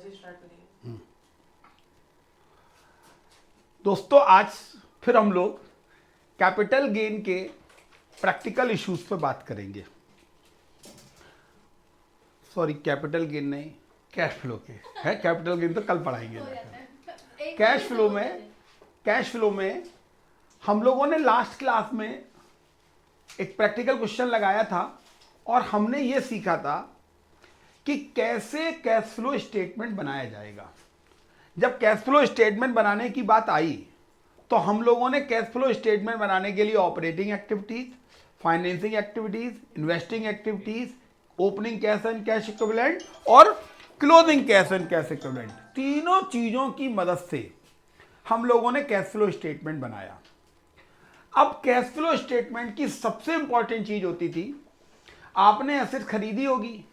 से स्टार्ट करेंगे। दोस्तों आज फिर हम लोग कैपिटल गेन के प्रैक्टिकल इश्यूज पे बात करेंगे। सॉरी, कैपिटल गेन नहीं, कैश फ्लो के है। कैपिटल गेन तो कल पढ़ाएंगे। कैश फ्लो में हम लोगों ने लास्ट क्लास में एक प्रैक्टिकल क्वेश्चन लगाया था और हमने ये सीखा था कि कैसे कैश फ्लो स्टेटमेंट बनाया जाएगा। जब कैश फ्लो स्टेटमेंट बनाने की बात आई तो हम लोगों ने कैश फ्लो स्टेटमेंट बनाने के लिए operating activities, financing activities, investing activities, opening cash and cash equivalent और closing cash and cash equivalent, तीनों चीजों की मदद से हम लोगों ने कैश फ्लो स्टेटमेंट बनाया। अब कैश फ्लो स्टेटमेंट की सबसे इंपॉर्टेंट चीज होती थी, आपने एसेट खरीदी होगी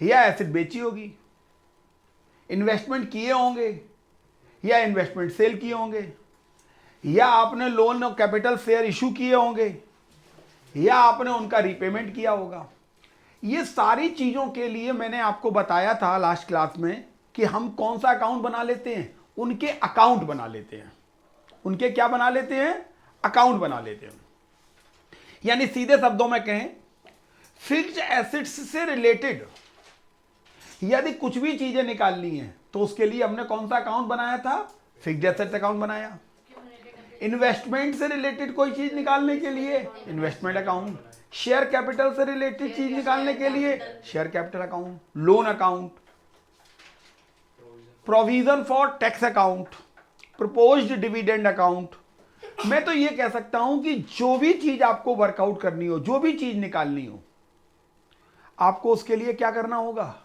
या एसेट बेची होगी, इन्वेस्टमेंट किए होंगे या इन्वेस्टमेंट सेल किए होंगे, या आपने लोन और कैपिटल शेयर इशू किए होंगे या आपने उनका रीपेमेंट किया होगा। ये सारी चीजों के लिए मैंने आपको बताया था लास्ट क्लास में कि हम कौन सा अकाउंट बना लेते हैं, उनके अकाउंट बना लेते हैं। उनके क्या बना लेते हैं? अकाउंट बना लेते हैं। यानी सीधे शब्दों में कहें, फिक्स्ड एसेट्स से रिलेटेड यदि कुछ भी चीजें निकालनी है तो उसके लिए हमने कौन सा अकाउंट बनाया था? फिक्स्ड एसेट्स अकाउंट बनाया। इन्वेस्टमेंट से रिलेटेड कोई चीज निकालने के लिए इन्वेस्टमेंट अकाउंट, शेयर कैपिटल से रिलेटेड चीज निकालने के लिए share capital account, loan account, provision for tax account, proposed dividend account. मैं तो ये कह सकता हूं कि जो भी चीज आपको वर्कआउट करनी हो, जो भी चीज निकालनी हो, आपको उसके लिए क्या करना होगा?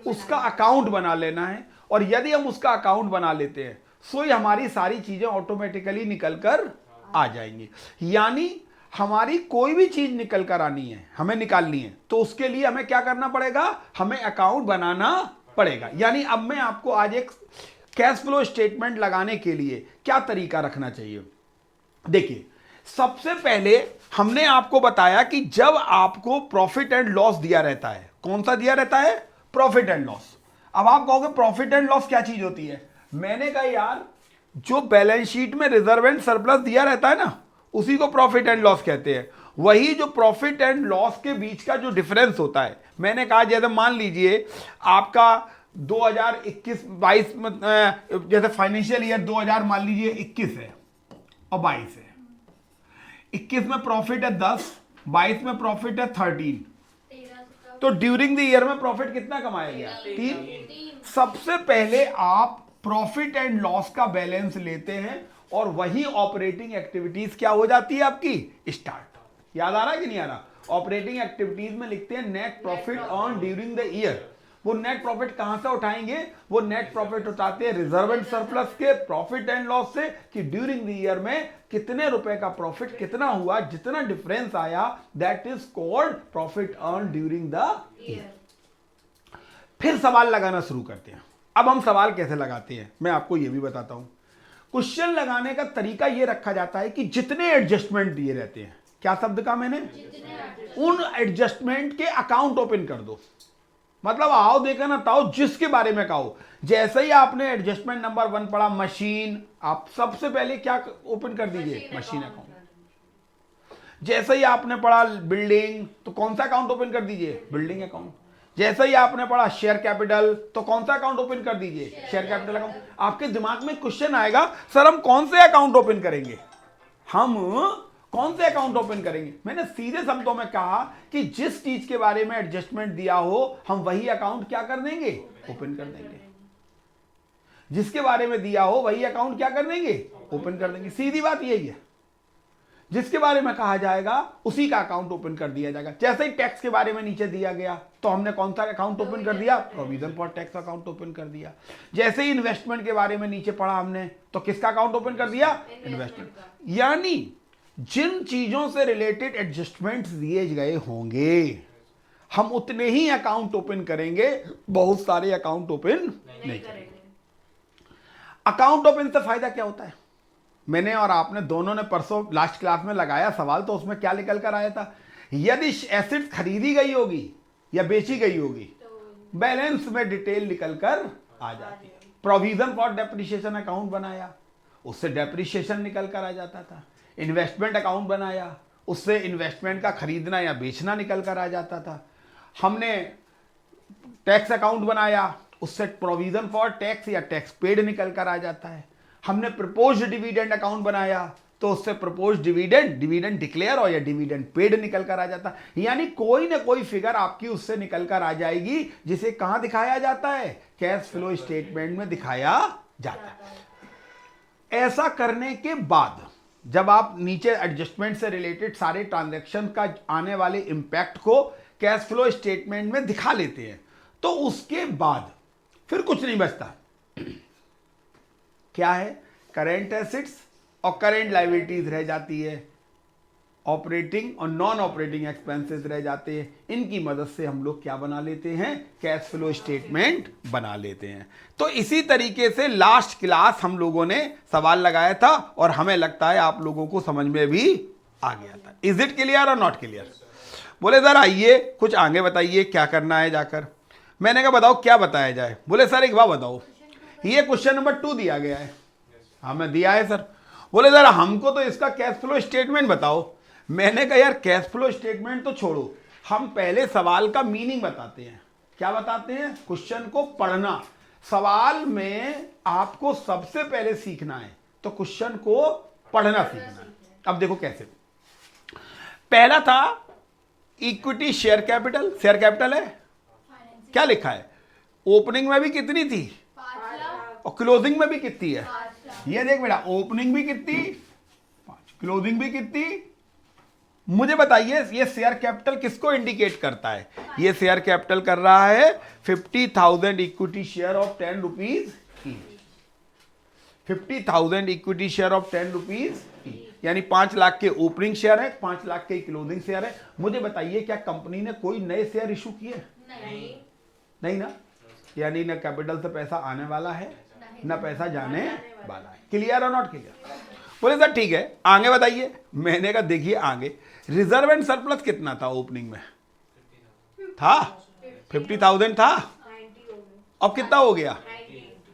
उसका अकाउंट बना लेना है। और यदि हम उसका अकाउंट बना लेते हैं सो ही हमारी सारी चीजें ऑटोमेटिकली निकल कर आ जाएंगी। यानी हमारी कोई भी चीज निकल कर आनी है, हमें निकालनी है, तो उसके लिए हमें क्या करना पड़ेगा? हमें अकाउंट बनाना पड़ेगा। यानी अब मैं आपको आज एक कैश फ्लो स्टेटमेंट लगाने के लिए क्या तरीका रखना चाहिए। देखिए, सबसे पहले हमने आपको बताया कि जब आपको प्रॉफिट एंड लॉस दिया रहता है, कौन सा दिया रहता है? Profit and loss. अब आप कहोगे प्रॉफिट एंड लॉस क्या चीज होती है? मैंने कहा यार, जो बैलेंस शीट में रिजर्व एंड सरप्लस दिया रहता है ना, उसी को प्रॉफिट एंड लॉस कहते हैं। वही जो प्रॉफिट एंड लॉस के बीच का जो डिफरेंस होता है, मैंने कहा जैसे मान लीजिए आपका 2021-22 में जैसे फाइनेंशियल ईयर 2000 मान लीजिए 21 है और 22 है। 21 में प्रॉफिट है 10, 22 में प्रॉफिट है 13, तो ड्यूरिंग द ईयर में प्रॉफिट कितना कमाया गया? 3। सबसे पहले आप प्रॉफिट एंड लॉस का बैलेंस लेते हैं और वही ऑपरेटिंग एक्टिविटीज क्या हो जाती है आपकी? स्टार्ट। याद आ रहा है कि नहीं आ रहा? ऑपरेटिंग एक्टिविटीज में लिखते हैं net profit earn during the year. वो नेट प्रॉफिट कहां से उठाएंगे? वो नेट प्रॉफिट उठाते हैं रिजर्व एंड सरप्लस के प्रॉफिट एंड लॉस से, कि ड्यूरिंग द ईयर में कितने रुपए का प्रॉफिट कितना हुआ, जितना डिफरेंस आया, that is called profit earn during the year. फिर सवाल लगाना शुरू करते हैं। अब हम सवाल कैसे लगाते हैं मैं आपको यह भी बताता हूं। क्वेश्चन लगाने का तरीका यह रखा जाता है कि जितने एडजस्टमेंट दिए रहते हैं, क्या शब्द का मैंने? उन एडजस्टमेंट के अकाउंट ओपन कर दो। मतलब आओ देखा ना ताओ, जिसके बारे में कहो। जैसे ही आपने एडजस्टमेंट नंबर 1 पढ़ा मशीन, आप सबसे पहले क्या ओपन कर दीजिए? Machine account. जैसे ही आपने पढ़ा बिल्डिंग, तो कौन सा अकाउंट ओपन कर दीजिए? Building account. जैसे ही आपने पढ़ा शेयर कैपिटल, तो कौन सा अकाउंट ओपन कर दीजिए? Share capital account. आपके दिमाग में क्वेश्चन आएगा, सर हम कौन से अकाउंट ओपन करेंगे? हम कौन से अकाउंट ओपन करेंगे? मैंने सीधे शब्दों में कहा कि जिस चीज के बारे में एडजस्टमेंट दिया हो, हम वही अकाउंट क्या कर देंगे? ओपन कर देंगे। जिसके बारे में दिया हो वही अकाउंट क्या कर देंगे? ओपन कर देंगे। सीधी बात यही है। जिसके बारे में कहा जाएगा उसी का अकाउंट ओपन कर दिया जाएगा। जैसे ही टैक्स के बारे में नीचे दिया गया तो हमने कौन सा अकाउंट ओपन कर दिया? Provision for tax account open कर दिया। जैसे ही इन्वेस्टमेंट के बारे में नीचे पढ़ा हमने, तो किसका अकाउंट ओपन कर दिया? इन्वेस्टमेंट। यानी जिन चीजों से रिलेटेड एडजस्टमेंट्स दिए गए होंगे, हम उतने ही अकाउंट ओपन करेंगे, बहुत सारे अकाउंट ओपन नहीं करेंगे। अकाउंट ओपन से फायदा क्या होता है? मैंने और आपने दोनों ने परसों लास्ट क्लास में लगाया सवाल, तो उसमें क्या निकल कर आया था? यदि एसेट खरीदी गई होगी या बेची गई होगी, बैलेंस में डिटेल निकल कर आ जाती है। प्रोविजन फॉर डेप्रिसिएशन अकाउंट बनाया, उससे डेप्रिसिएशन निकल कर आ जाता था। इन्वेस्टमेंट अकाउंट बनाया, उससे इन्वेस्टमेंट का खरीदना या बेचना निकल कर आ जाता था। हमने टैक्स अकाउंट बनाया, उससे प्रोविजन फॉर टैक्स या टैक्स पेड निकल कर आ जाता है। हमने प्रपोज डिविडेंड अकाउंट बनाया, तो उससे प्रपोज डिविडेंड डिक्लेयर और या डिविडेंड पेड निकल कर आ जाता है। यानी कोई ना कोई फिगर आपकी उससे निकल कर आ जाएगी, जिसे कहां दिखाया जाता है, कैश फ्लो स्टेटमेंट में दिखाया जाता है। ऐसा करने के बाद जब आप नीचे एडजस्टमेंट से रिलेटेड सारे ट्रांजैक्शन का आने वाले इंपैक्ट को कैश फ्लो स्टेटमेंट में दिखा लेते हैं, तो उसके बाद फिर कुछ नहीं बचता। क्या है, करेंट एसेट्स और करेंट लायबिलिटीज रह जाती है, ऑपरेटिंग और नॉन ऑपरेटिंग एक्सपेंसेस रह जाते हैं। इनकी मदद से हम लोग क्या बना लेते हैं, कैश फ्लो स्टेटमेंट बना लेते हैं। तो इसी तरीके से लास्ट क्लास हम लोगों ने सवाल लगाया था और हमें लगता है आप लोगों को समझ में भी आ गया था। इज इट क्लियर और नॉट क्लियर? बोले सर आइए कुछ आगे बताइए क्या करना है जाकर। मैंने कहा बताओ क्या बताया जाए। बोले सर एक बात बताओ, ये क्वेश्चन नंबर 2 दिया गया है। हाँ मैं दिया है सर। बोले सर हमको तो इसका कैश फ्लो स्टेटमेंट बताओ। मैंने कहा यार कैश फ्लो स्टेटमेंट तो छोड़ो, हम पहले सवाल का मीनिंग बताते हैं। क्या बताते हैं? क्वेश्चन को पढ़ना। सवाल में आपको सबसे पहले सीखना है तो क्वेश्चन को पढ़ना सीखना है। अब देखो कैसे। पहला था equity share capital. Share capital है, क्या लिखा है? ओपनिंग में भी कितनी थी 5 लाख और क्लोजिंग में भी कितनी है? 5 लाख। ये देख बेटा, ओपनिंग भी कितनी 5, क्लोजिंग भी कितनी। मुझे बताइए ये शेयर कैपिटल किसको इंडिकेट करता है? ये शेयर कैपिटल कर रहा है 50,000 equity share of 10 rupees each. 50,000 equity share of 10 rupees each, यानी 5 लाख के ओपनिंग शेयर है, 5 लाख के क्लोजिंग शेयर है। मुझे बताइए क्या कंपनी ने कोई नए शेयर इशू किए? नहीं ना, यानी ना कैपिटल से पैसा आने वाला है ना पैसा जाने वाला है। क्लियर और नॉट क्लियर? बोले सर ठीक है आगे बताइए। मैंने कहा देखिए आगे रिजर्व एंड सरप्लस कितना था ओपनिंग में? था 50,000 था। अब कितना हो गया?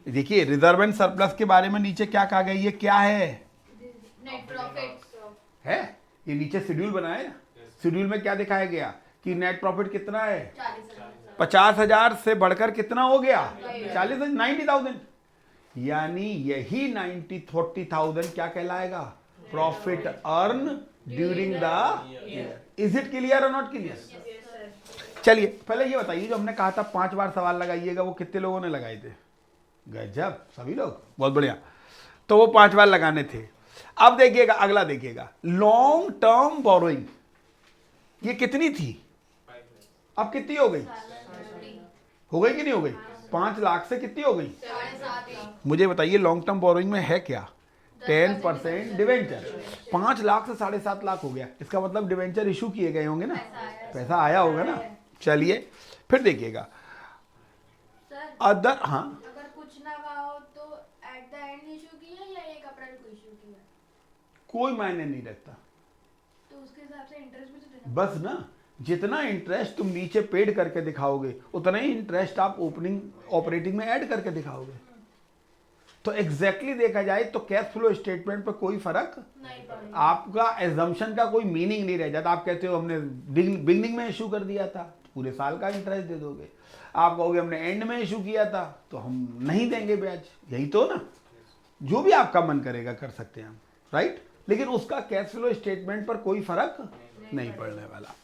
देखिए रिजर्व एंड सरप्लस के बारे में नीचे क्या कहा गया, ये क्या है? नेट प्रॉफिट है ये नीचे शेड्यूल बनाया ना। शेड्यूल में क्या दिखाया गया कि नेट प्रॉफिट कितना है? 50,000 से बढ़कर कितना हो गया? 90,000। यानी यही 40,000 क्या कहलाएगा? Profit earn during the year. Is it clear और नॉट क्लियर? चलिए पहले ये बताइए, जो हमने कहा था 5 बार सवाल लगाइएगा, वो कितने लोगों ने लगाए थे? गजब, सभी लोग, बहुत बढ़िया। तो वो 5 बार लगाने थे। अब देखिएगा अगला, देखिएगा लॉन्ग टर्म बोरोइंग, ये कितनी थी? अब कितनी हो गई? हो गई कि नहीं हो गई? 5 लाख से कितनी हो गई? 7.5 मुझे बताइए लॉन्ग टर्म बोरोइंग में है क्या? 10% डिवेंचर। 5 लाख से 7.5 लाख हो गया, इसका मतलब डिवेंचर इशू किए गए होंगे ना, पैसा आया होगा ना। चलिए फिर देखिएगा सर अदर। हाँ अगर कुछ ना हुआ हो तो एट द एंड इशू किया या 1 अप्रैल को इशू किया, कोई मायने नहीं रखता, तो उसके हिसाब से इंटरेस्ट भी तो देना। बस ना जितना इंटरेस्ट तुम नीचे पेड करके दिखाओगे उतना ही इंटरेस्ट आप ओपनिंग ऑपरेटिंग में ऐड करके दिखाओगे। तो एग्जैक्टली देखा जाए तो कैश फ्लो स्टेटमेंट पर कोई फर्क नहीं पड़ेगा। आपका एजम्पशन का कोई मीनिंग नहीं रह जाता। आप कहते हो हमने बिगनिंग में इशू कर दिया था, पूरे साल का इंटरेस्ट दे दोगे। आप कहोगे हमने एंड में इशू किया था तो हम नहीं देंगे ब्याज। यही तो ना, जो भी आपका मन करेगा कर सकते हैं हम, राइट। लेकिन उसका कैश फ्लो स्टेटमेंट पर कोई फर्क नहीं पड़ने वाला।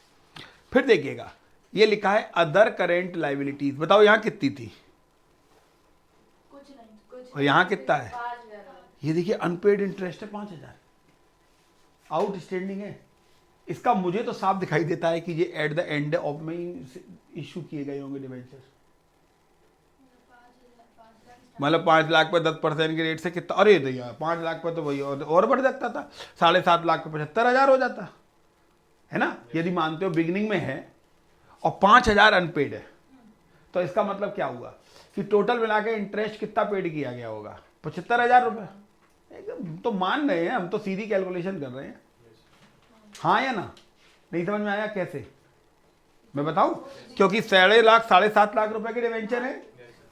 फिर देखिएगा ये लिखा है अदर करेंट लाइबिलिटीज। बताओ यहां कितनी थी कुछ नहीं, कुछ और यहां कितना है? 5,000। ये देखिए अनपेड इंटरेस्ट है 5,000, आउटस्टैंडिंग है। इसका मुझे तो साफ दिखाई देता है कि ये एट द एंड ऑफ में इशू किए गए होंगे डिवेंचर। मतलब 5 लाख पर 10% के रेट से कितना? अरे भैया 5 लाख पर तो वही और बढ़ जाता था, 7.5 लाख पर 75,000 हो जाता है ना। यदि मानते हो बिगिनिंग में है और 5,000 अनपेड है, तो इसका मतलब क्या हुआ कि टोटल मिला के इंटरेस्ट कितना पेड किया गया होगा? 75,000 रुपये। एकदम तो मान रहे हैं हम, तो सीधी कैलकुलेशन कर रहे हैं। हाँ या ना? नहीं समझ में आया? कैसे मैं बताऊं? क्योंकि 7.5 लाख 7.5 लाख रुपए के डिवेंचर है,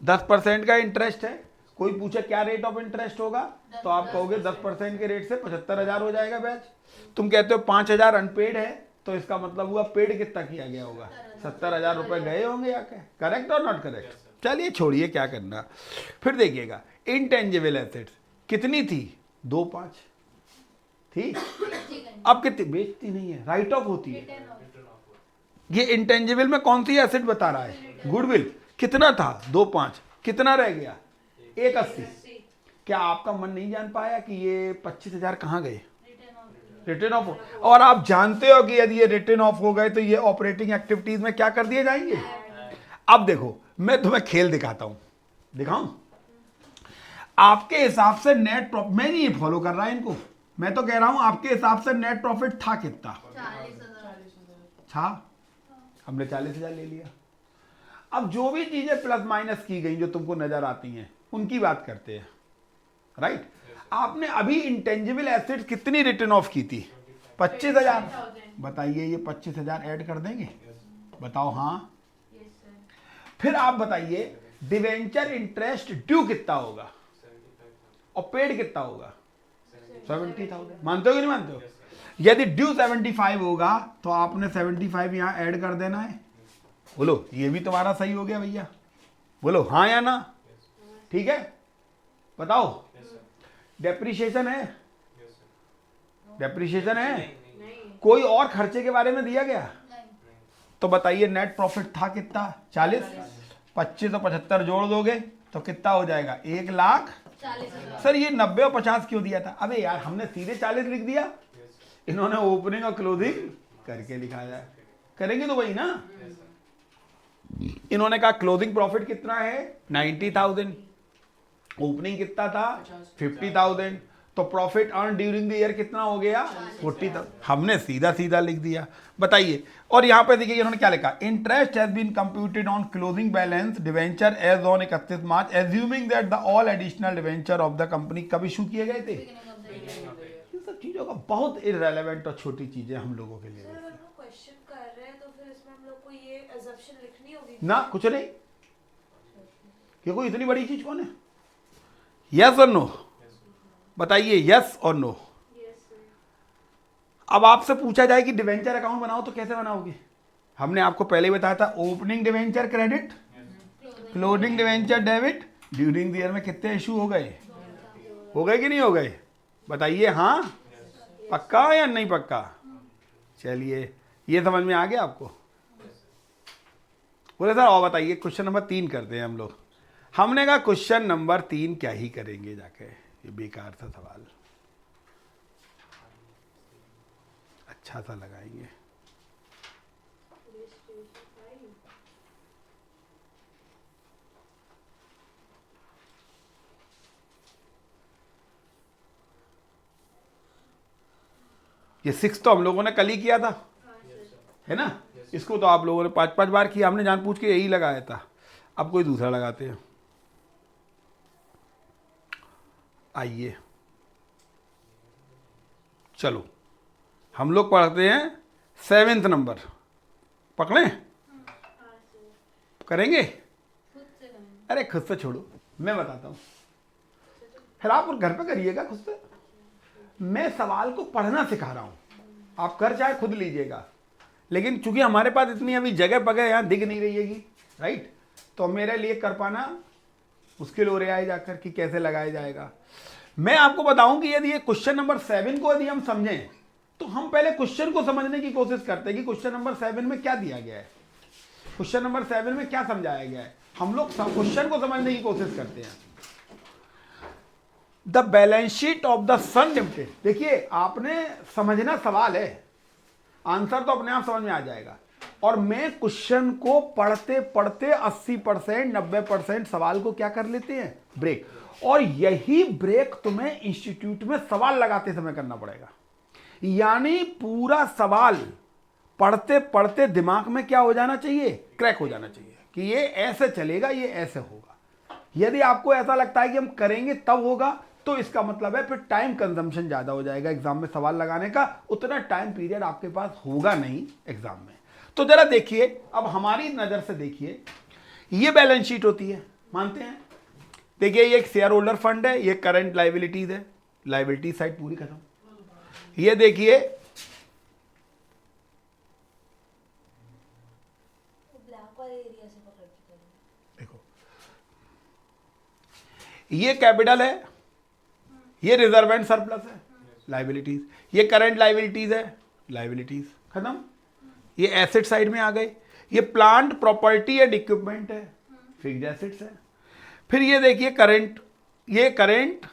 10% का इंटरेस्ट है। कोई पूछे क्या रेट ऑफ इंटरेस्ट होगा, तो आप कहोगे 10% के रेट से 75,000 हो जाएगा बैच। तुम कहते हो 5,000 अनपेड है, तो इसका मतलब हुआ पेड कितना किया गया होगा, 70,000 रुपए गए होंगे आके। करेक्ट और नॉट करेक्ट? चलिए छोड़िए, क्या करना। फिर देखिएगा इंटेंजिबल एसेट्स कितनी थी, 2,500 थी। अब कितनी, बेचती नहीं है, राइट ऑफ होती है। ये इंटेंजिबल में कौन सी एसेट बता रहा है, गुडविल। कितना था, 2,500, कितना रह गया, 1,80। क्या आपका मन नहीं जान पाया कि ये 25,000 कहाँ गए, रिटर्न ऑफ। और आप जानते हो कि यदि ये रिटर्न ऑफ हो गए तो ये ऑपरेटिंग एक्टिविटीज में क्या कर दिए जाएंगे। अब देखो मैं तुम्हें खेल दिखाता हूं, दिखाऊं। आपके हिसाब से नेट प्रॉफिट, मैं नहीं फॉलो कर रहा इनको, मैं तो कह रहा हूं आपके हिसाब से नेट प्रॉफिट था कितना, 40,000 था। हमने 40,000 ले लिया। अब जो भी चीजें प्लस माइनस की गई जो तुमको नजर आती हैं उनकी बात करते हैं, राइट। आपने अभी इंटेंजिबल एसेट कितनी रिटर्न ऑफ की थी, 25,000। बताइए ये 25,000 ऐड कर देंगे, बताओ हाँ। फिर आप बताइए डिवेंचर इंटरेस्ट ड्यू कितना होगा और पेड कितना होगा, 70,000। मानते हो कि नहीं मानते हो? यदि ड्यू 75 होगा तो आपने 75 यहां ऐड कर देना है। बोलो ये भी तुम्हारा सही हो गया भैया, बोलो हाँ या ना, ठीक है। बताओ डेप्रिसिएशन है, डेप्रिसिएशन है, कोई और खर्चे के बारे में दिया गया, तो बताइए नेट प्रॉफिट था कितना, 40। 25 और 75 जोड़ दोगे तो कितना हो जाएगा, 1,40,000। सर ये 90 और 50 क्यों दिया था, अबे यार हमने सीधे 40 लिख दिया, इन्होंने ओपनिंग और क्लोजिंग करके लिखाया है। करेंगे तो वही ना। इन्होंने कहा क्लोजिंग प्रॉफिट कितना है, 90,000, ओपनिंग कितना था, 50,000, तो profit earn during the year कितना हो गया, 40,000। हमने सीधा सीधा लिख दिया। बताइए, और यहां पे देखिए इन्होंने क्या लिखा, interest has been computed on closing balance debenture as on 31 March assuming that the all additional debenture of the company कब इशू किए गए थे। इन सब चीजों का बहुत इररेलेवेंट और छोटी चीजें हम लोगों के लिए क्वेश्चन कर रहे हैं तो फिर इसमें हम लोग को ये assumption लिखनी होगी ना, कुछ नहीं। कि कोई इतनी बड़ी चीज कौन है, यस और नो, बताइए यस और नो। अब आपसे पूछा जाए कि डिवेंचर अकाउंट बनाओ तो कैसे बनाओगे, हमने आपको पहले ही बताया था, opening debenture credit, closing debenture debit, during the year में कितने इशू हो गए, हो गए कि नहीं हो गए, बताइए हाँ, पक्का या नहीं पक्का। चलिए ये समझ में आ गया आपको। बोले सर और बताइए, क्वेश्चन नंबर 3 करते हैं हम लोग। हमने कहा क्वेश्चन नंबर 3 क्या ही करेंगे जाके, ये बेकार था सवाल, अच्छा सा लगाएंगे। ये 6 तो हम लोगों ने कल ही किया था, है ना। इसको तो आप लोगों ने 5-5 बार किया, हमने जानबूझ के यही लगाया था। अब कोई दूसरा लगाते हैं। आइए चलो हम लोग पढ़ते हैं 7th नंबर, पकड़ें, करेंगे। अरे खुद से छोड़ो, मैं बताता हूँ, फिर आप घर पे करिएगा खुद से। मैं सवाल को पढ़ना सिखा रहा हूँ, आप कर चाहे खुद लीजिएगा, लेकिन चूंकि हमारे पास इतनी अभी जगह पगह यहाँ दिख नहीं रही है, राइट, तो मेरे लिए कर पाना मुश्किल हो रहा है जाकर कि कैसे लगाया जाएगा। मैं आपको बताऊं कि यदि ये क्वेश्चन नंबर 7 को यदि हम समझें तो हम पहले क्वेश्चन को समझने की कोशिश करते हैं कि क्वेश्चन नंबर 7 में क्या दिया गया है, क्वेश्चन नंबर 7 में क्या समझाया गया है। हम लोग क्वेश्चन को समझने की कोशिश करते हैं। The balance sheet of the Sun Limited, देखिए आपने समझना सवाल है, आंसर तो अपने आप समझ में आ जाएगा। और मैं क्वेश्चन को पढ़ते पढ़ते 80% 90% सवाल को क्या कर लेते हैं, ब्रेक। और यही ब्रेक तुम्हें इंस्टीट्यूट में सवाल लगाते समय करना पड़ेगा। यानी पूरा सवाल पढ़ते पढ़ते दिमाग में क्या हो जाना चाहिए, क्रैक हो जाना चाहिए कि ये ऐसे चलेगा, ये ऐसे होगा। यदि आपको ऐसा लगता है कि हम करेंगे तब होगा, तो इसका मतलब है फिर टाइम कंजम्पशन ज्यादा हो जाएगा एग्जाम में सवाल लगाने का, उतना टाइम पीरियड आपके पास होगा नहीं एग्जाम में। तो जरा देखिए, अब हमारी नजर से देखिए, ये बैलेंस शीट होती है, मानते हैं? देखिए ये एक शेयर होल्डर फंड है, ये करंट लाइबिलिटीज है, लाइबिलिटी साइड पूरी खत्म। ये देखिए देखो, ये कैपिटल है, ये रिजर्व एंड सरप्लस है, लाइबिलिटीज, ये करंट लाइबिलिटीज है, लाइबिलिटीज खत्म। ये एसेट साइड में आ गए, ये प्लांट प्रॉपर्टी एंड इक्विपमेंट है, फिक्स्ड एसेट्स है। फिर ये देखिए करंट, ये करंट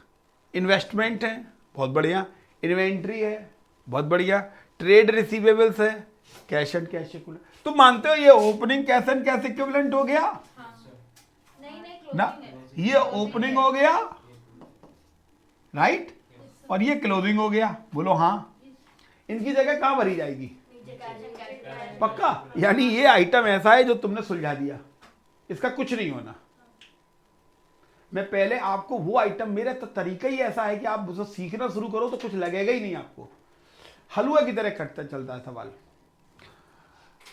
इन्वेस्टमेंट है, बहुत बढ़िया, इन्वेंट्री है, बहुत बढ़िया, ट्रेड रिसीवेबल्स है, कैश एंड कैश इक्विवेलेंट। तो मानते हो ये opening cash and cash equivalent हो गया ना, ये ओपनिंग हो गया राइट, और ये क्लोजिंग हो गया। बोलो हाँ, इनकी जगह कहां भरी जाएगी? पक्का? यानी ये आइटम ऐसा है जो तुमने सुलझा दिया, इसका कुछ नहीं होना। मैं पहले आपको वो आइटम, मेरा तो तरीका ही ऐसा है कि आप उसे सीखना शुरू करो तो कुछ लगेगा ही नहीं आपको, हलवा की तरह कटता चलता है सवाल।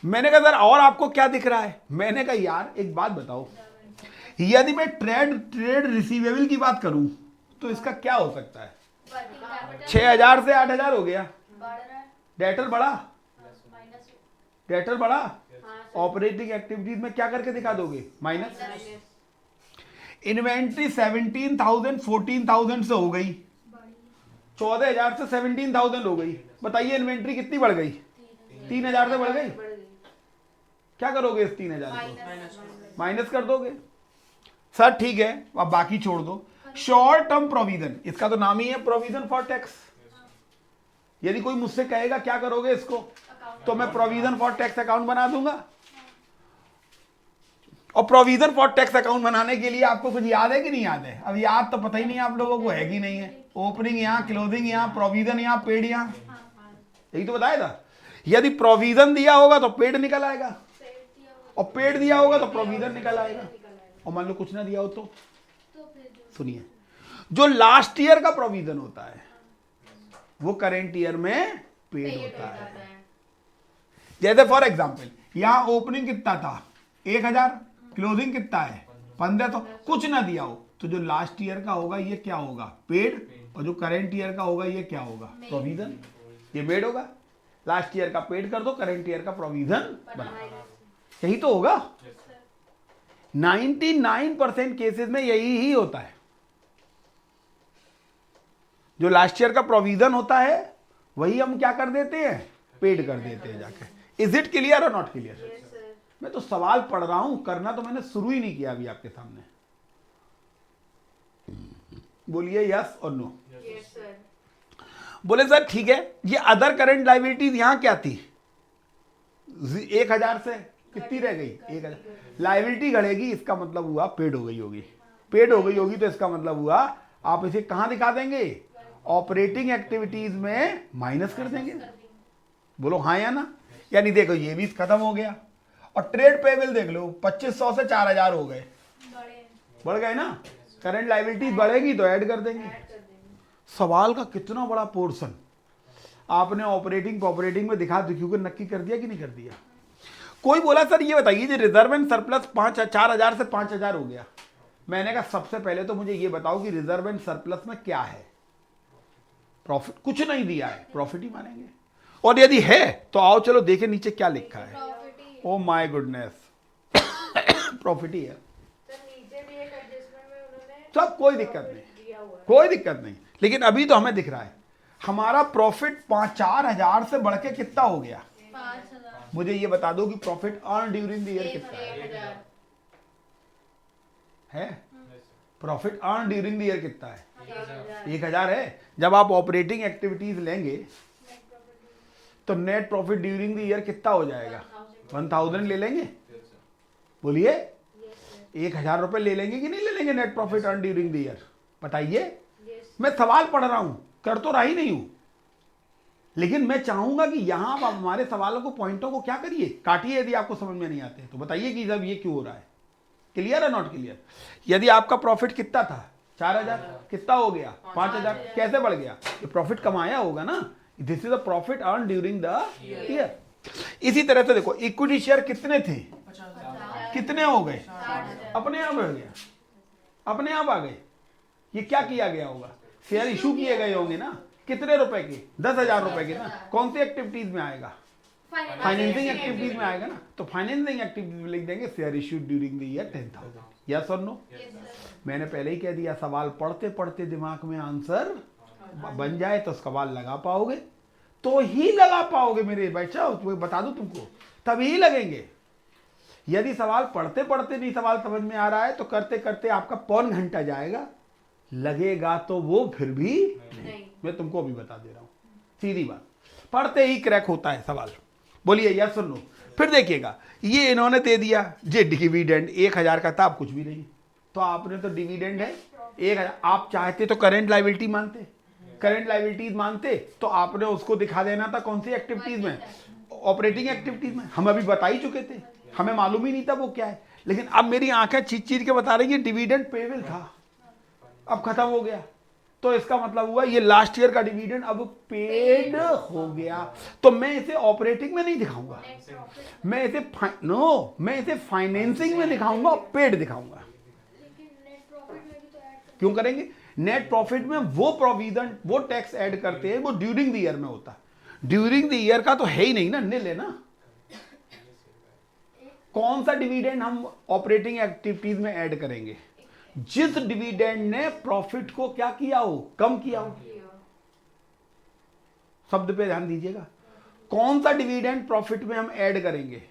मैंने कहा सर और आपको क्या दिख रहा है? मैंने कहा यार एक बात बताओ, यदि मैं ट्रेड रिसीवेबल की बात करूं तो इसका क्या हो सकता है? 6,000 से 8,000 हो गया, डेटर बढ़ा, डेटर बढ़ा, ऑपरेटिंग एक्टिविटीज में क्या करके दिखा दोगे? माइनस। इन्वेंट्री 17,000 14,000 से हो गई, 14,000 से 17,000 हो गई। बताइए इन्वेंट्री कितनी बढ़ गई? 3,000 से बढ़ गई। क्या करोगे इस 3,000 को? माइनस कर दोगे। सर ठीक है, अब बाकी छोड़ दो। शॉर्ट टर्म प्रोविजन, इसका तो नाम ही है प्रोविजन फॉर टैक्स। यदि कोई मुझसे कहेगा क्या करोगे इसको, तो मैं प्रोविजन फॉर टैक्स अकाउंट बना दूंगा। और प्रोविजन फॉर टैक्स अकाउंट बनाने के लिए आपको कुछ याद है कि नहीं याद है? अब याद तो पता ही नहीं आप लोगों को है कि नहीं है। ओपनिंग यहाँ, क्लोजिंग यहाँ, प्रोविजन यहाँ, पेड यहाँ, यही तो बताया था। यदि प्रोविजन दिया होगा तो पेड निकल आएगा, और पेड दिया होगा तो प्रोविजन निकल आएगा। और मान लो कुछ ना दिया हो तो सुनिए, जो लास्ट ईयर का प्रोविजन होता है वो करेंट ईयर में पेड होता है। जैसे फॉर एग्जांपल यहां ओपनिंग कितना था? 1,000, क्लोजिंग कितना है? 15। तो कुछ ना दिया हो तो जो लास्ट ईयर का होगा ये क्या होगा? पेड। और जो करेंट ईयर का होगा ये क्या होगा? प्रोविजन। ये पेड होगा। लास्ट ईयर का पेड कर दो, करेंट ईयर का प्रोविजन बना, यही तो होगा। 99% केसेस में यही ही होता है। जो लास्ट ईयर का प्रोविजन होता है वही हम क्या कर देते हैं? पेड कर देते हैं जाके। इज इट क्लियर और नॉट क्लियर? मैं तो सवाल पढ़ रहा हूं, करना तो मैंने शुरू ही नहीं किया अभी आपके सामने। बोलिए यस और नो। बोले सर ठीक है, ये अदर करंट लाइबिलिटीज यहां क्या थी? 1,000 से कितनी रह गई? 1,000। लाइबिलिटी घटेगी, इसका मतलब हुआ पेड हो गई होगी। पेड हो गई होगी तो इसका मतलब हुआ आप इसे कहां दिखा देंगे? ऑपरेटिंग एक्टिविटीज में माइनस कर देंगे। बोलो हाँ या ना? यानी देखो ये भी खत्म हो गया। और ट्रेड पेबल देख लो, 2,500 से 4,000 हो गए, बढ़ गए ना। करंट लाइबिलिटीज बढ़ेगी तो ऐड कर देंगे। सवाल का कितना बड़ा पोर्शन आपने ऑपरेटिंग में दिखा क्योंकि नक्की कर दिया कि नहीं कर दिया? कोई बोला सर ये बताइए जो रिजर्व एंड सरप्लस 4,000 से 5,000 हो गया। मैंने कहा सबसे पहले तो मुझे ये बताओ कि रिजर्व एंड सरप्लस में क्या है? प्रॉफिट। कुछ नहीं दिया है, प्रॉफिट ही मानेंगे। और यदि है तो आओ चलो देखें नीचे क्या लिखा है। ओ माय गुडनेस, प्रॉफिट ही है। सब कोई दिक्कत नहीं, कोई दिक्कत नहीं। लेकिन अभी तो हमें दिख रहा है हमारा प्रॉफिट 4,000 से बढ़ के कितना हो गया? 5,000। मुझे ये बता दो कि profit earn during the year कितना है? Profit earn during the year कितना है? 1,000 है। जब आप ऑपरेटिंग एक्टिविटीज लेंगे तो net profit during the year कितना हो जाएगा? 1,000 ले लेंगे। बोलिए 1,000 रुपए ले लेंगे कि नहीं ले लेंगे net profit earn during the year? बताइए। मैं सवाल पढ़ रहा हूं, कर तो रहा ही नहीं हूं, लेकिन मैं चाहूंगा कि यहां आप हमारे सवालों को, पॉइंटों को क्या करिए, काटिए। यदि आपको समझ में नहीं आते तो बताइए कि जब ये क्यों हो रहा है। क्लियर है नॉट क्लियर? यदि आपका प्रॉफिट कितना था? 4,000, कितना हो गया? 5,000। कैसे बढ़ गया? ये प्रॉफिट कमाया होगा ना। This is the profit earn during the year. इसी तरह से देखो इक्विटी शेयर कितने थे? कितने हो गए? अपने आप हो गया। अपने आप आ गए। ये क्या किया गया होगा, शेयर इशू किए गए होंगे ना, कितने रुपए के, 10,000 रुपए के ना। कौन सी एक्टिविटीज में आएगा, फाइनेंसिंग एक्टिविटीज में आएगा ना। तो फाइनेंसिंग एक्टिविटीज में लिख देंगे share issued during the year 10,000। Yes और नो। मैंने पहले ही कह दिया, सवाल पढ़ते पढ़ते दिमाग में आंसर बन जाए तो सवाल लगा पाओगे, तो ही लगा पाओगे मेरे बच्चा, बता दूं तुमको, तभी लगेंगे। यदि सवाल पढ़ते पढ़ते नहीं सवाल समझ में आ रहा है तो करते करते आपका पौन घंटा जाएगा, लगेगा तो वो फिर भी नहीं। मैं तुमको अभी बता दे रहा हूं, सीधी बात, पढ़ते ही क्रैक होता है सवाल। बोलिए यस और नो। फिर देखिएगा, ये इन्होंने दे दिया जे डिविडेंड 1,000 का था, अब कुछ भी नहीं, तो आपने तो डिविडेंड है 1,000। आप चाहते तो करेंट लायबिलिटी मानते, करेंट लायबिलिटीज मानते तो आपने उसको दिखा देना था कौन सी एक्टिविटीज में, ऑपरेटिंग एक्टिविटीज में। हम अभी बता ही चुके थे, हमें मालूम ही नहीं था वो क्या है, लेकिन अब मेरी आंखें चीर चीर के बता रही है डिविडेंड पेबल था, अब खत्म हो गया। तो इसका मतलब हुआ ये लास्ट ईयर का डिविडेंड अब पेड हो गया। तो मैं इसे ऑपरेटिंग में नहीं दिखाऊंगा, मैं इसे मैं इसे फाइनेंसिंग में दिखाऊंगा और पेड दिखाऊंगा। क्यों करेंगे, नेट प्रॉफिट में वो प्रोविजन, वो टैक्स ऐड करते हैं, वो ड्यूरिंग द ईयर में होता है। ड्यूरिंग द ईयर का तो है ही नहीं ना, निल है ना। कौन सा डिविडेंड हम ऑपरेटिंग एक्टिविटीज में ऐड करेंगे, जिस डिविडेंड ने प्रॉफिट को क्या किया हो, कम किया हो। शब्द पे ध्यान दीजिएगा, कौन सा डिविडेंड प्रॉफिट में हम ऐड करेंगे,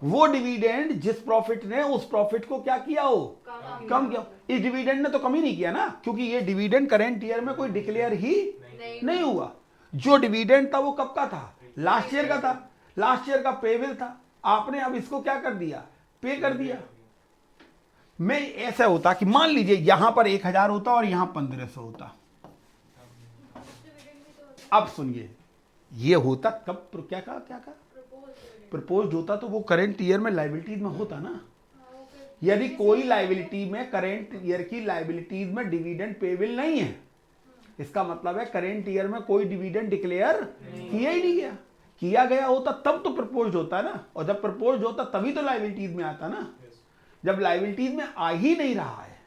वो डिविडेंड जिस प्रॉफिट ने उस प्रॉफिट को क्या किया हो, कम किया हो। इस डिविडेंड ने तो कम ही नहीं किया ना, क्योंकि ये डिविडेंड करंट ईयर में कोई डिक्लेयर ही नहीं हुआ। जो डिविडेंड था वो कब का था, लास्ट ईयर का था, लास्ट ईयर का पेबल था। आपने अब इसको क्या कर दिया, पे कर दिया। मैं ऐसा होता कि मान लीजिए यहां पर 1,000 होता और यहां 1,500 होता। अब सुनिए, ये होता कब, क्या कहा प्रपोज्ड होता, तो वो करंट ईयर में लायबिलिटीज में होता ना। यदि कोई लायबिलिटी में, करंट ईयर की लायबिलिटीज में डिविडेंड पेबल नहीं है, इसका मतलब है करंट ईयर में कोई डिविडेंड डिक्लेयर किया ही नहीं गया। किया गया होता तब तो प्रपोज्ड होता है ना, और जब प्रपोज्ड होता तभी तो लायबिलिटीज में आता ना। जब लायबिलिटीज में आ ही नहीं रहा है,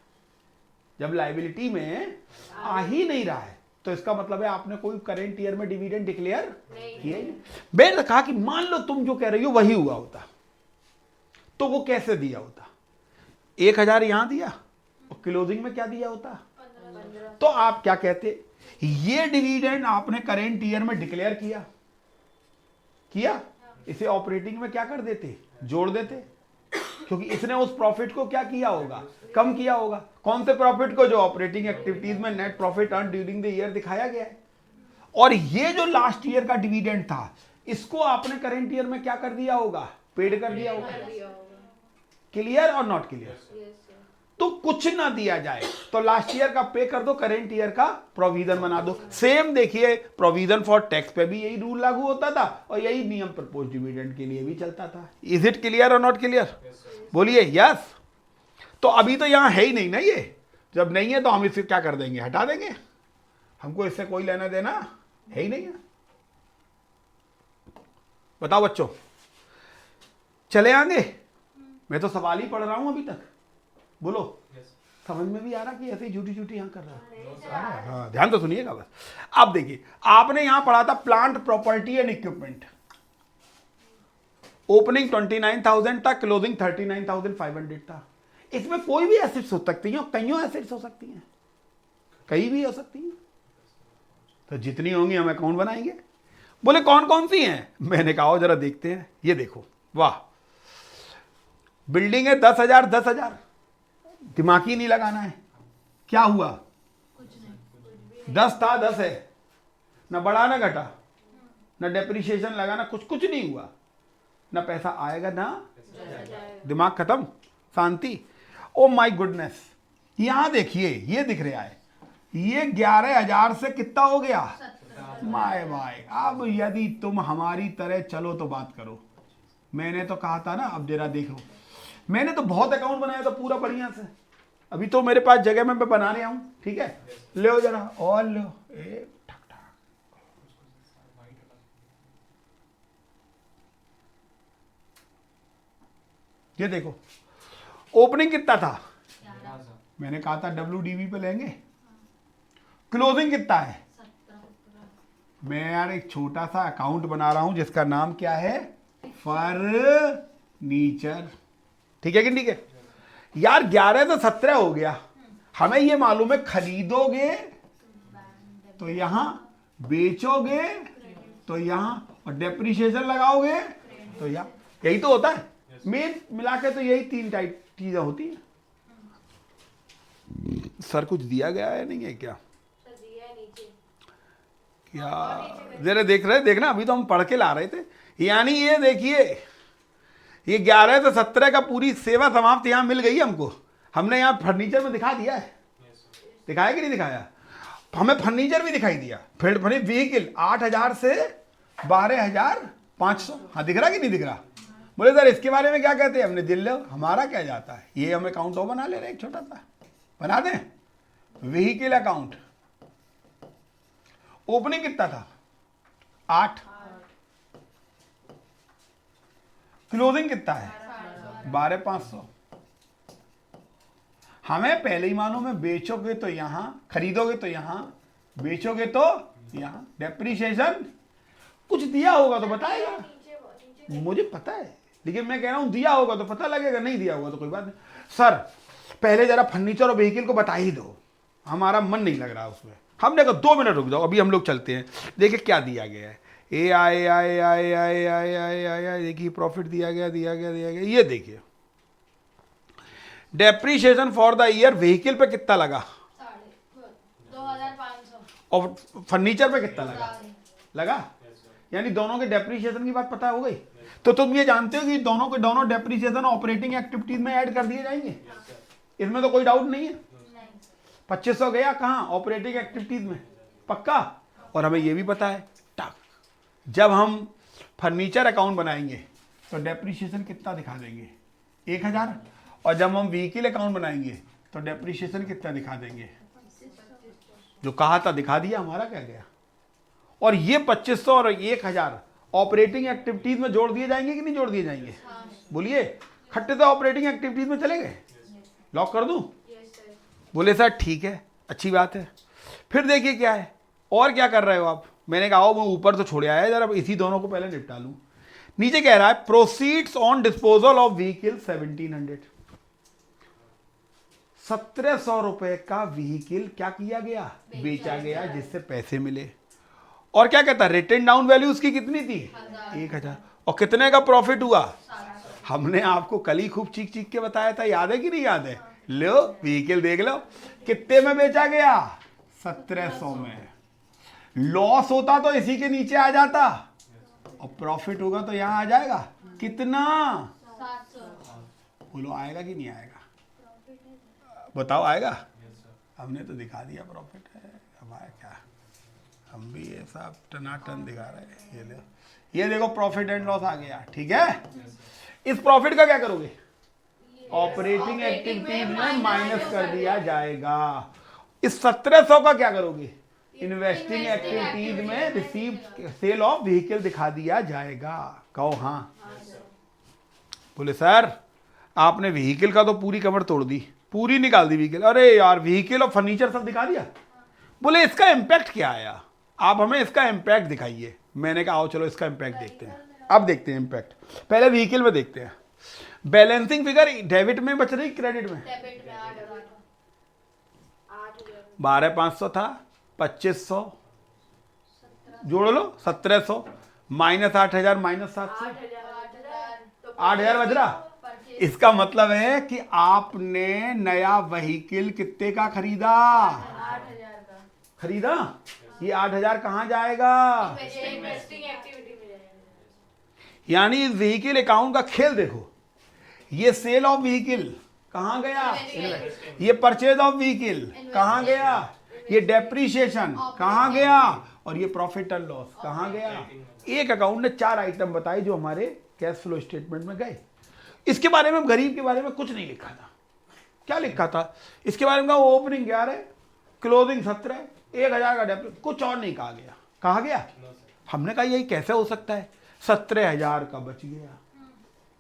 जब लायबिलिटी में आ ही नहीं रहा है, तो इसका मतलब है आपने कोई करंट ईयर में डिविडेंड डिक्लेयर किया ही नहीं। मैंने कहा कि मान लो तुम जो कह रही हो वही हुआ होता, तो वो कैसे दिया होता, 1,000 यहां दिया और क्लोजिंग में क्या दिया होता, तो आप क्या कहते, ये डिविडेंड आपने करंट ईयर में डिक्लेयर किया, इसे ऑपरेटिंग में क्या कर देते, जोड़ देते, क्योंकि इसने उस प्रॉफिट को क्या किया होगा, कम किया होगा। कौन से प्रॉफिट को, जो ऑपरेटिंग एक्टिविटीज में net profit earn during the year दिखाया गया है। और ये जो लास्ट ईयर का डिविडेंड था, इसको आपने करंट ईयर में क्या कर दिया होगा, पेड कर दिया होगा। क्लियर और नॉट क्लियर। तो कुछ ना दिया जाए तो लास्ट ईयर का पे कर दो, करंट ईयर का प्रोविजन बना दो। सेम देखिए, प्रोविजन फॉर टैक्स पे भी यही रूल लागू होता था और यही नियम प्रपोज डिविडेंड के लिए भी चलता था। इज इट क्लियर और नॉट क्लियर, बोलिए यस। तो अभी तो यहां है ही नहीं ना ये, जब नहीं है तो हम इसे क्या कर देंगे, हटा देंगे, हमको इससे कोई लेना देना है ही नहीं है। बताओ बच्चों, चले आगे, मैं तो सवाल ही पढ़ रहा हूं अभी तक, बोलो समझ में भी आ रहा कि ऐसे ही झूठी झूठी यहां कर रहा है। हाँ, ध्यान तो सुनिएगा बस। अब देखिए, आपने यहां पढ़ा था plant property and equipment, opening 29,000 था, क्लोजिंग 39,500 था। इसमें कोई भी एसेट्स हो सकती हैं, कईयों एसेट्स हो सकती हैं, कई भी हो सकती हैं, तो जितनी होंगी हम अकाउंट बनाएंगे। बोले कौन कौन सी हैं, मैंने कहा जरा देखते हैं। ये देखो, वाह, बिल्डिंग है 10,000 10,000, दिमाग ही नहीं लगाना है, क्या हुआ, 10 था 10 है, ना बढ़ा ना घटा, ना डेप्रिसिएशन लगा, ना कुछ नहीं हुआ, ना पैसा आएगा ना, दिमाग खत्म, शांति। ओ माय गुडनेस, यहां देखिए, ये दिख रहा है, ये 11,000 से कितना हो गया, माय भाई। अब यदि तुम हमारी तरह चलो तो बात करो। मैंने तो कहा था ना, अब जरा देखो, मैंने तो बहुत अकाउंट बनाया था पूरा बढ़िया से, अभी तो मेरे पास जगह में मैं बना रहा हूं, ठीक है, लो जरा और लो, ठक ठक। ये देखो, ओपनिंग कितना था, मैंने कहा था WDV पे लेंगे। क्लोजिंग कितना है? मैं यार एक छोटा सा अकाउंट बना रहा हूं जिसका नाम क्या है, फर्नीचर। ठीक है कि ठीक है यार? 11 से 17 हो गया। हमें ये मालूम है खरीदोगे तो यहां, बेचोगे तो यहां, और डेप्रिसिएशन लगाओगे तो यहां। यही तो होता है मेन मिला के। तो यही 3 टाइप चीजें होती हैं। सर कुछ दिया गया है नहीं है क्या? क्या जरा देख रहे, देखना अभी तो हम पढ़ के ला रहे थे। यानी ये देखिए, ये 11 से 17 का पूरी सेवा समाप्त यहां मिल गई हमको। हमने यहां फर्नीचर में दिखा दिया है, दिखाया कि नहीं दिखाया? हमें फर्नीचर भी दिखाई दिया। फिर व्हीकल 8,000 से 12,500। हाँ दिख रहा कि नहीं दिख रहा? बोले सर इसके बारे में क्या कहते हैं? हमने दिल लो, हमारा क्या जाता है। ये हम अकाउंट और बना ले रहे हैं, एक छोटा सा बना दें। व्हीकल अकाउंट ओपनिंग कितना था? 8। क्लोजिंग कितना है? 12,500। हमें पहले ही मालूम है बेचोगे तो यहां, खरीदोगे तो यहां, बेचोगे तो यहां। डेप्रिसिएशन कुछ दिया होगा तो बताएगा, मुझे पता है, लेकिन मैं कह रहा हूं दिया होगा तो पता लगेगा, नहीं दिया होगा तो कोई बात नहीं। सर पहले जरा फर्नीचर और व्हीकल को बता ही दो, हमारा मन नहीं लग रहा उसमें। हमने कहा 2 मिनट रुक जाओ, अभी हम लोग चलते हैं। देखिए क्या दिया गया है। ए आए आए आए आए आए आए आए, देखिए प्रॉफिट दिया गया। ये देखिए depreciation for the year vehicle पे कितना लगा 2,500 और फर्नीचर पे कितना लगा यानी दोनों के डेप्रीशिएशन की बात पता हो गई। तो तुम ये जानते हो कि दोनों के दोनों डेप्रीशिएशन ऑपरेटिंग एक्टिविटीज में ऐड कर दिए जाएंगे, इसमें तो कोई डाउट नहीं है। 2500 गया कहाँ? ऑपरेटिंग एक्टिविटीज में, पक्का। और हमें ये भी पता है जब हम फर्नीचर अकाउंट बनाएंगे तो डेप्रीशिएशन कितना दिखा देंगे? 1,000। और जब हम व्हीकल अकाउंट बनाएंगे तो डेप्रीशिएशन कितना दिखा देंगे? जो कहा था दिखा दिया, हमारा क्या गया। और ये 2500 और 1,000 ऑपरेटिंग एक्टिविटीज में जोड़ दिए जाएंगे कि नहीं जोड़ दिए जाएंगे? बोलिए खट्टे तो ऑपरेटिंग एक्टिविटीज में चले गए। लॉक कर दूं? बोले सर ठीक है, अच्छी बात है। फिर देखिए क्या है और क्या कर रहे हो आप। मैंने कहा मैं ऊपर तो छोड़ आया जरा, इसी दोनों को पहले निपटा लूं। नीचे कह रहा है proceeds on disposal of vehicle 1700। 1700 रुपए का व्हीकल क्या किया गया? बेचा गया, जिससे पैसे मिले। और क्या कहता है रिटन डाउन वैल्यू उसकी कितनी थी? 1,000। और कितने का प्रॉफिट हुआ? हमने आपको कल ही खूब चीख चीख के बताया था, याद है कि नहीं याद है? लो व्हीकल देख लो कितने में बेचा गया? 1700 में। लॉस होता तो इसी के नीचे आ जाता, और प्रॉफिट होगा तो यहां आ जाएगा। कितना? 700। बोलो आएगा कि नहीं आएगा? बताओ आएगा? हमने तो दिखा दिया प्रॉफिट है, अब आया क्या? हम भी ये सब टनाटन दिखा रहे हैं। ये देखो प्रॉफिट एंड लॉस आ गया। ठीक है, इस प्रॉफिट का क्या करोगे? ऑपरेटिंग एक्टिविटीज में माइनस कर दिया जाएगा। इस 1700 का क्या करोगे? इन्वेस्टिंग एक्टिविटीज में रिसीव सेल ऑफ व्हीकल दिखा दिया जाएगा। कहो हाँ। बोले सर आपने व्हीकल का तो पूरी कमर तोड़ दी, पूरी निकाल दी व्हीकल। अरे यार व्हीकल और फर्नीचर सब दिखा दिया। बोले इसका इम्पैक्ट क्या आया, आप हमें इसका इम्पैक्ट दिखाइए। मैंने कहा आओ चलो इसका इम्पैक्ट देखते हैं। अब देखते हैं इम्पैक्ट, पहले व्हीकल में देखते हैं। बैलेंसिंग फिगर डेबिट में बच रही क्रेडिट में? 12,500 था, 2500 जोड़ लो, 1700 माइनस 8,000 माइनस 700, 8,000 बच रहा। इसका मतलब है कि आपने नया व्हीकल कितने का खरीदा? 8,000 का खरीदा। ये 8,000 कहां जाएगा? इन्वेस्टिंग एक्टिविटी में जाएगा। यानी इस व्हीकल अकाउंट का खेल देखो। ये सेल ऑफ व्हीकल कहां गया? ये परचेज ऑफ व्हीकल कहां गया? ये डेप्रीशिएशन कहां गया? और ये प्रॉफिट एंड लॉस कहां गया? एक अकाउंट ने 4 आइटम बताए जो हमारे कैश फ्लो स्टेटमेंट में गए। इसके बारे में गरीब के बारे में कुछ नहीं लिखा था। क्या लिखा था इसके बारे में? ओपनिंग 11, क्लोजिंग 17, 1,000 का डेप्री, कुछ और नहीं कहा गया। कहा गया? हमने कहा यही कैसे हो सकता है? 17,000 का बच गया,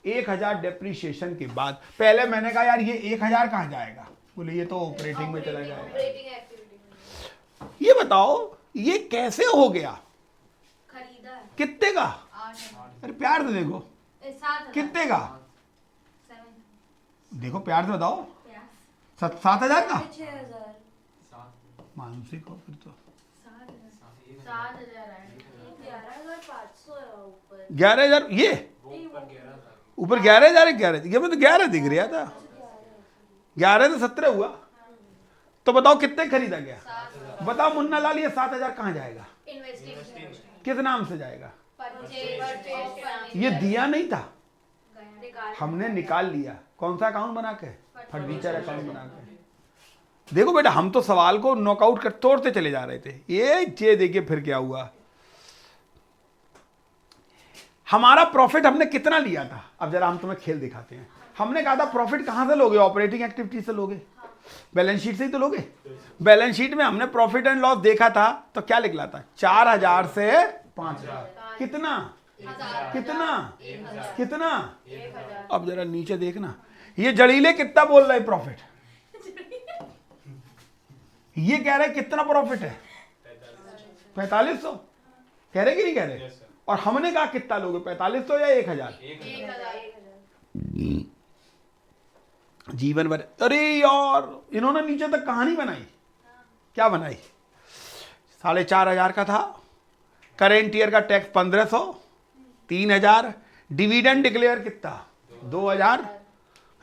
1,000 डेप्रीशिएशन के बाद। पहले मैंने कहा यार ये 1,000 कहां जाएगा? बोले ये तो ऑपरेटिंग में चला जाएगा। ऑपरेटिंग एक्टिविटी ये बताओ ये कैसे हो गया? खरीदा है कितने का? 8 अरे प्यार से देखो 7 कितने का? 7 देखो प्यार से बताओ। 7,000 का? 6000 मानसिक हो फिर तो 7000 है 11500 है ऊपर 11,000। ये ऊपर 11,000 है। 11 ये मैं तो 11 दिख रहा था। 11 से 17 हुआ। तो बताओ कितने खरीदा गया? बताओ मुन्ना लाल ये 7,000 कहाँ जाएगा? इन्वेस्टिंग किस नाम से जाएगा? परचेज ये दिया नहीं था, निकाल हमने निकाल लिया। कौन सा अकाउंट बना के? फर्नीचर अकाउंट बना के। देखो बेटा हम तो सवाल को नॉकआउट कर तोड़ते चले जा रहे थे। ये देखिए फिर क्या हुआ। हमारा प्रॉफिट हमने कितना लिया था? अब जरा हम तुम्हें खेल दिखाते हैं। हमने कहा था प्रॉफिट कहां से लोगे? ऑपरेटिंग एक्टिविटी से लोगे। बैलेंस शीट से ही तो लोगे। बैलेंस शीट में हमने प्रॉफिट एंड लॉस देखा था तो क्या निकला था? 4,000 से 5,000। कितना कितना कितना? अब जरा नीचे देखना। ये जड़ीले कितना बोल रहे प्रॉफिट? ये कह रहे कितना प्रॉफिट है? 4500 कह रहे कि नहीं कह रहे? और हमने कहा कितना लोगे? 4500 या 1,000? जीवन भर। अरे यार इन्होंने नीचे तक कहानी बनाई। क्या बनाई? 4,500 का था। करेंट ईयर का टैक्स 1,500, 3,000। डिविडेंड डिक्लेयर कितना? 2,000।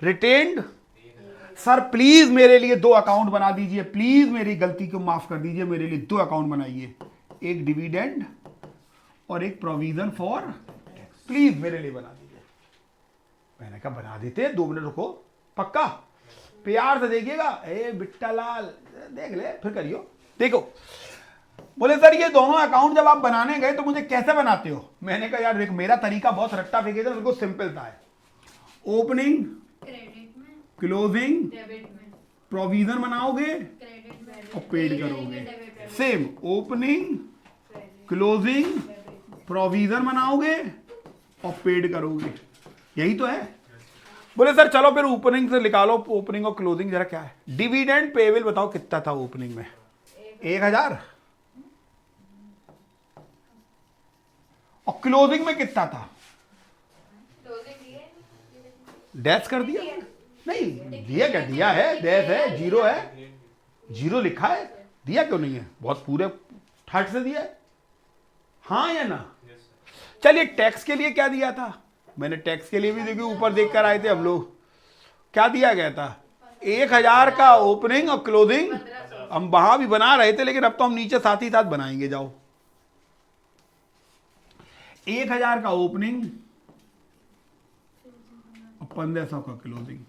रिटेन्ड। सर प्लीज मेरे लिए 2 अकाउंट बना दीजिए। प्लीज मेरी गलती को माफ कर दीजिए। मेरे लिए 2 अकाउंट बनाइए, एक डिविडेंड और एक प्रोविजन फॉर टैक्स। प्लीज मेरे लिए बना दीजिए। मैंने कहा बना देते, 2 मिनट रुको। पक्का? प्यार से देखिएगा। ए बिट्टा लाल देख ले फिर करियो। देखो बोले सर ये दोनों अकाउंट जब आप बनाने गए तो मुझे कैसे बनाते हो? मैंने कहा यार देख मेरा तरीका बहुत रट्टा फेंके था, बिल्कुल सिंपल था। ओपनिंग, क्रेडिट में, क्लोजिंग, डेबिट में, प्रोविजन बनाओगे क्रेडिट में और पेड करोगे। सेम ओपनिंग, क्लोजिंग, प्रोविजन बनाओगे और पेड करोगे। यही तो है। बोले सर चलो फिर ओपनिंग से निकालो। ओपनिंग और क्लोजिंग जरा क्या है? डिविडेंड पेबल बताओ कितना था ओपनिंग में? 1,000। और क्लोजिंग में कितना था? डैश कर दिया? नहीं दिया। क्या दिया है? डैश है, जीरो है। जीरो लिखा है, दिया क्यों नहीं है? बहुत पूरे ठाट से दिया है। हाँ या ना? चलिए टैक्स के लिए क्या दिया था? मैंने टैक्स के लिए भी देखिए ऊपर देख कर आए थे हम लोग। क्या दिया गया था? 1,000 का ओपनिंग और क्लोजिंग। हम वहां भी बना रहे थे लेकिन अब तो हम नीचे साथ ही साथ बनाएंगे। जाओ 1,000 का ओपनिंग और 1,500 का क्लोजिंग।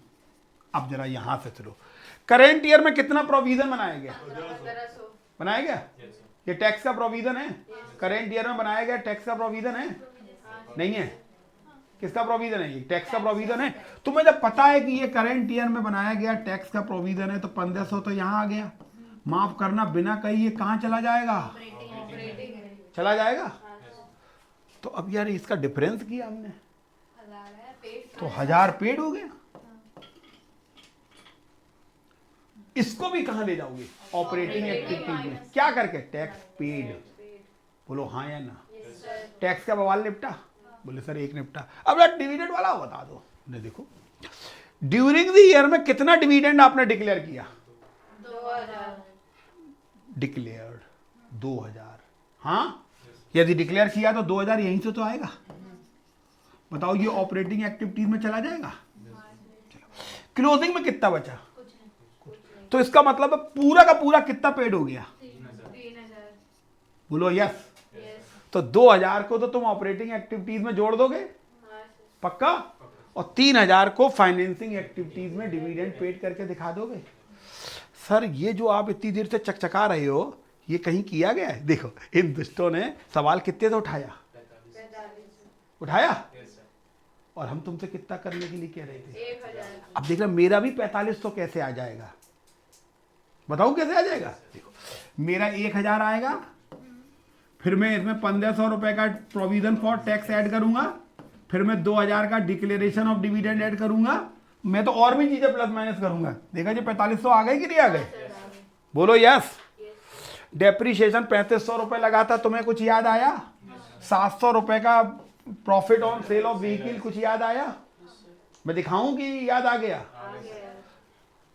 अब जरा यहां से चलो। करेंट ईयर में कितना प्रोविजन बनाया गया? 1500 बनाया गया? ये टैक्स का प्रोविजन है। करेंट ईयर में बनाया गया टैक्स का प्रोविजन है? नहीं है। किसका प्रोविजन है? ये टैक्स का प्रोविजन है। तुम्हें जब पता है कि ये करेंट ईयर में बनाया गया टैक्स का प्रोविजन है तो 1,500 तो यहां आ गया। माफ करना बिना कही ये कहां चला जाएगा? चला जाएगा। तो अब यार इसका डिफरेंस किया हमने तो 1,000 पेड हो गया। इसको भी कहां ले जाओगे? ऑपरेटिंग एक्टिविटीज में। क्या करके? Tax paid. बोलो हाँ या ना? टैक्स का बवाल निपटा? बोले सर एक निपटा। अब यार डिविडेंड वाला बता दो। ने देखो ड्यूरिंग द ईयर में कितना डिविडेंड आपने डिक्लेयर किया? 2000 डिक्लेयर्ड 2,000। हाँ यदि डिक्लेयर किया तो 2,000 यहीं से तो आएगा। बताओ ये ऑपरेटिंग एक्टिविटीज में चला जाएगा? क्लोजिंग में कितना बचा? तो इसका मतलब पूरा का पूरा कितना पेड हो गया? 3000 बोलो यस। तो 2,000 को तो तुम ऑपरेटिंग एक्टिविटीज में जोड़ दोगे पक्का, और 3,000 को फाइनेंसिंग एक्टिविटीज में डिविडेंड पेड करके दिखा दोगे। सर ये जो आप इतनी देर से चकचका रहे हो ये कहीं किया गया है? देखो इन दुष्टों ने सवाल कितने से उठाया? उठाया। और हम तुमसे कितना करने के लिए कह रहे थे? 1000। अब देख रहे मेरा भी 4500 कैसे आ जाएगा? बताओ कैसे आ जाएगा? देखो मेरा 1,000 आएगा, फिर मैं इसमें 1,500 रुपए का प्रोविजन फॉर टैक्स ऐड करूंगा, फिर मैं 2,000 का डिक्लेरेशन ऑफ डिविडेंड ऐड करूंगा, मैं तो और भी चीजें प्लस माइनस करूंगा। देखा जी 4500 आ गए कि नहीं आ गए? बोलो यस। डेप्रीशिएशन 3500 रुपए लगा था, तुम्हें कुछ याद आया? 700 रुपए का profit on sale of vehicle, कुछ याद आया? मैं दिखाऊं कि याद आ गया?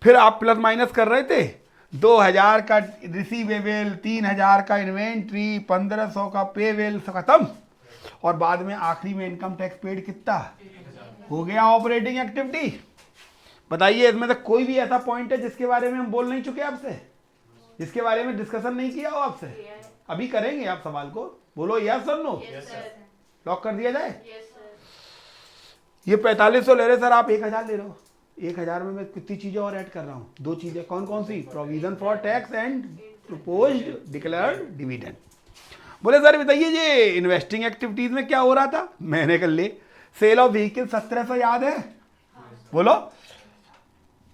फिर आप प्लस माइनस कर रहे थे, 2000 का रिसीवेबल, 3000 का इन्वेंट्री, 1500 का पेवेल, खत्म। और बाद में आखिरी में इनकम टैक्स पेड कितना हो गया? Operating activity. बताइए इसमें से कोई भी ऐसा पॉइंट है जिसके बारे में हम बोल नहीं चुके आपसे, जिसके बारे में डिस्कशन नहीं किया हो आपसे? अभी करेंगे आप सवाल को, बोलो यस और नो। लॉक कर दिया जाए। ये 4500 ले रहे सर, आप 1000 ले रहे हो। 1000 में मैं कितनी चीजें और ऐड कर रहा हूँ? 2 चीजें। कौन कौन सी? Provision for tax and proposed declared dividend. बोले सर बताइए ये इन्वेस्टिंग एक्टिविटीज में क्या हो रहा था? मैंने कर ले, सेल ऑफ व्हीकल 1700 याद है? बोलो।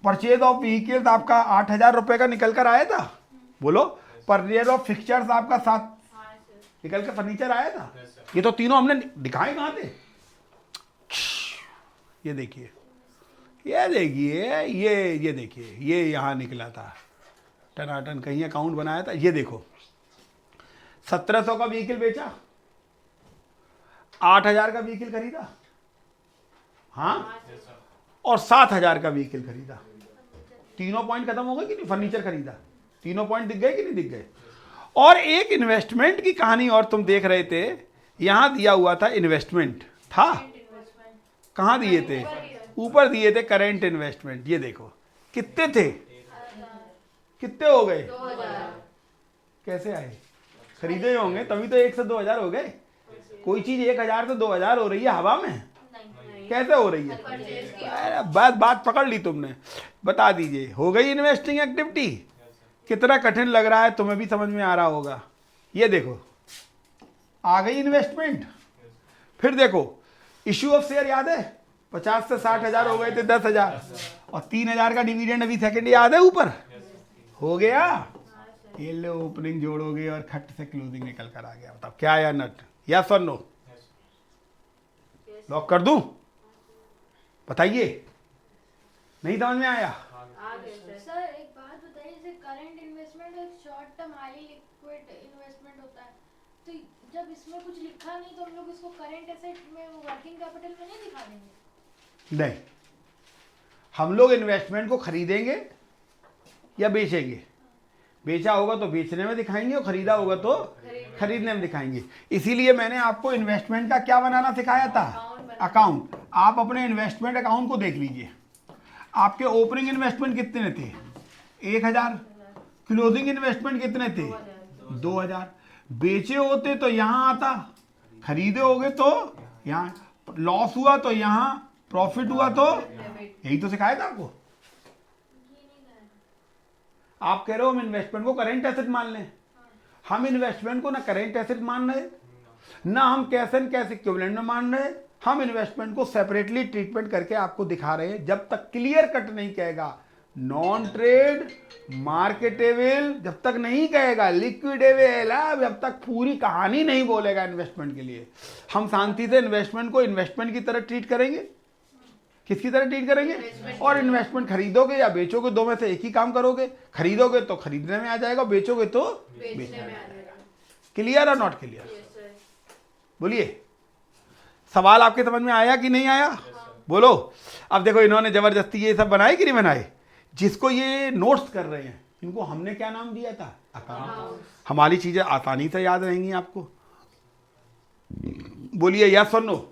परचेज ऑफ व्हीकल्स आपका 8000 रुपए का निकल कर आया था। बोलो। परचेज ऑफ फिक्चर्स आपका 7 निकल कर फर्नीचर आया था। ये तो तीनों हमने दिखाए कहां थे? ये देखिए, ये देखिए, ये देखिए, ये यहां निकला था टनाटन, कहीं अकाउंट बनाया था। ये देखो 1700 का व्हीकल बेचा, 8000 का व्हीकल खरीदा, हाँ, और 7000 का व्हीकल खरीदा। तीनों पॉइंट खत्म हो गए कि नहीं? फर्नीचर खरीदा, तीनों पॉइंट दिख गए कि नहीं दिख गए? और एक इन्वेस्टमेंट की कहानी और तुम देख रहे थे, यहां दिया हुआ था इन्वेस्टमेंट था, कहां दिए थे? ऊपर दिए थे करेंट इन्वेस्टमेंट। ये देखो कितने थे, कितने हो गए? 2000। कैसे आए? खरीदे होंगे तभी तो 1 से 2000 हो गए। कोई चीज 1000 से 2000 हो रही है हवा में? कैसे हो रही है? अरे बात पकड़ ली तुमने। बता दीजिए, हो गई इन्वेस्टिंग एक्टिविटी? कितना कठिन लग रहा है, तुम्हें भी समझ में आ रहा होगा। ये देखो आ गई इन्वेस्टमेंट। फिर देखो इश्यू ऑफ शेयर याद है? 50 से 60,000 हो गए थे, 10,000, और 3,000 का डिविडेंड अभी सेकंड याद है ऊपर? हो गया। ये लो ओपनिंग जोड़ोगे और खट से क्लोजिंग निकल कर आ गया। बताओ क्या आया नट? यस और नो? लॉक कर दूं? बताइए, नहीं समझ में आया? सर एक बात बताइए, जैसे करंट इन्वेस्टमेंट एक short term highly liquid investment होता है, तो जब इसमें कुछ लिखा नहीं तो हम लोग इसको करंट एसेट में वर्किंग कैपिटल में नहीं दिखा देंगे? नहीं, हम लोग इन्वेस्टमेंट को खरीदेंगे या बेचेंगे। बेचा होगा तो बेचने में दिखाएंगे और खरीदा होगा तो खरीदने में दिखाएंगे। इसीलिए मैंने आपको इन्वेस्टमेंट का क्या बनाना सिखाया था? अकाउंट। आप अपने इन्वेस्टमेंट अकाउंट को देख लीजिए। आपके ओपनिंग इन्वेस्टमेंट कितने थे? 1000। क्लोजिंग इन्वेस्टमेंट कितने थे? 2000। बेचे होते तो यहां आता, खरीदे होगे तो यहां, लॉस हुआ तो यहां, प्रॉफिट हुआ तो, यही तो सिखाया था आपको। आप कह रहे हो हम इन्वेस्टमेंट को करेंट एसेट मान लें। हम इन्वेस्टमेंट को ना करेंट एसेट मान रहे, ना हम कैश एंड कैश इक्विवेलेंट में मान रहे। हम इन्वेस्टमेंट को सेपरेटली ट्रीटमेंट करके आपको दिखा रहे हैं। जब तक क्लियर कट नहीं कहेगा नॉन ट्रेड मार्केटेबल, जब तक नहीं कहेगा लिक्विडेबल, जब तक पूरी कहानी नहीं बोलेगा इन्वेस्टमेंट के लिए, हम शांति से इन्वेस्टमेंट को इन्वेस्टमेंट की तरह ट्रीट करेंगे। किसकी तरह ट्रीट करेंगे? और इन्वेस्टमेंट खरीदोगे या बेचोगे, दो में से एक ही काम करोगे। खरीदोगे तो खरीदने में आ जाएगा, बेचोगे तो बेचने में आ जाएगा। क्लियर और नॉट क्लियर? बोलिए, सवाल आपके समझ में आया कि नहीं आया? बोलो। अब देखो इन्होंने जबरदस्ती ये सब बनाए कि नहीं बनाए? जिसको ये नोट्स कर रहे हैं इनको हमने क्या नाम दिया था? अकाउंट। हमारी चीजें आसानी से याद रहेंगी आपको। बोलिए यस और नो?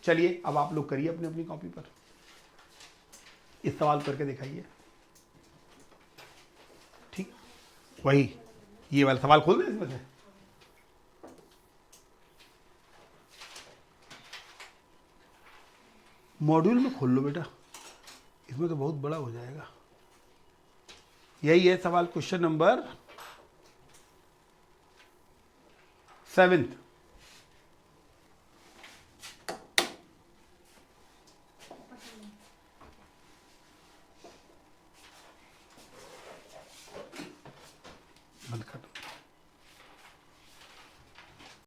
चलिए अब आप लोग करिए अपनी अपनी कॉपी पर, इस सवाल करके दिखाइए। ठीक, वही ये वाला सवाल खोल दें इसमें से। मॉड्यूल में खोल लो बेटा, इसमें तो बहुत बड़ा हो जाएगा। यही है सवाल, क्वेश्चन नंबर 7।